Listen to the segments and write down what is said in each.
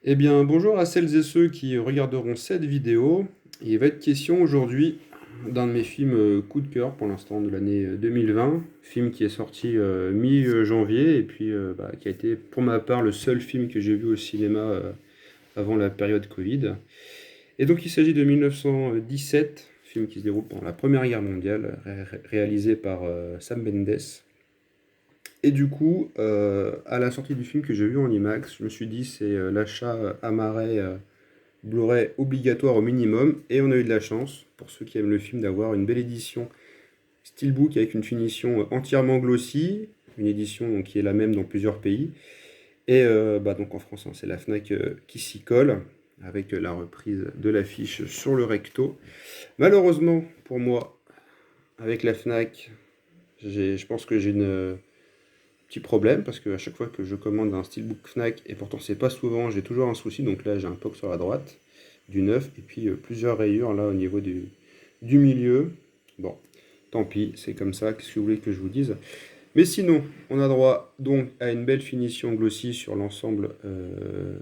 Eh bien, bonjour à celles et ceux qui regarderont cette vidéo. Il va être question aujourd'hui d'un de mes films coup de cœur pour l'instant de l'année 2020, film qui est sorti mi-janvier et puis qui a été pour ma part le seul film que j'ai vu au cinéma avant la période Covid. Et donc il s'agit de 1917, film qui se déroule pendant la Première Guerre mondiale, réalisé par Sam Mendes. Et du coup, à la sortie du film que j'ai vu en IMAX, je me suis dit c'est l'achat à Marais Blu-ray obligatoire au minimum. Et on a eu de la chance, pour ceux qui aiment le film, d'avoir une belle édition Steelbook avec une finition entièrement glossy, une édition donc, qui est la même dans plusieurs pays. Et donc en France, hein, c'est la Fnac qui s'y colle, avec la reprise de l'affiche sur le recto. Malheureusement pour moi, avec la Fnac, je pense que j'ai une petit problème parce qu'à chaque fois que je commande un Steelbook Fnac, et pourtant c'est pas souvent, j'ai toujours un souci. Donc là, j'ai un POC sur la droite du neuf et puis plusieurs rayures là au niveau du milieu. Bon, tant pis, c'est comme ça. Qu'est-ce que vous voulez que je vous dise? Mais sinon, on a droit donc à une belle finition glossy sur l'ensemble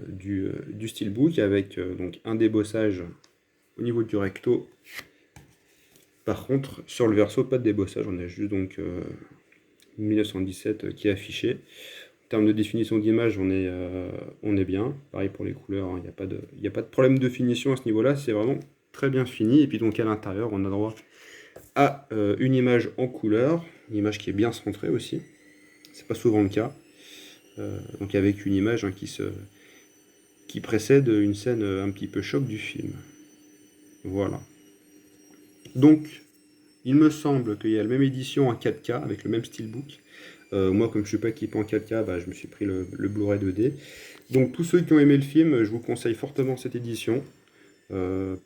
du Steelbook avec donc un débossage au niveau du recto. Par contre, sur le verso, pas de débossage, on a juste donc 1917 qui est affiché. En termes de définition d'image, on est bien. Pareil pour les couleurs, il n'y a pas y a pas de problème de finition à ce niveau-là, c'est vraiment très bien fini. Et puis donc à l'intérieur, on a droit à une image en couleur, une image qui est bien centrée aussi. C'est pas souvent le cas. Donc avec une image qui précède une scène un petit peu choc du film. Voilà. Donc, il me semble qu'il y a la même édition en 4K avec le même steelbook. Moi, comme je ne suis pas équipé en 4K, je me suis pris le Blu-ray 2D. Donc, tous ceux qui ont aimé le film, je vous conseille fortement cette édition.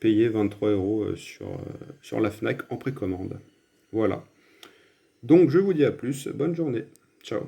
Payez 23 euros sur la Fnac en précommande. Voilà. Donc, je vous dis à plus. Bonne journée. Ciao.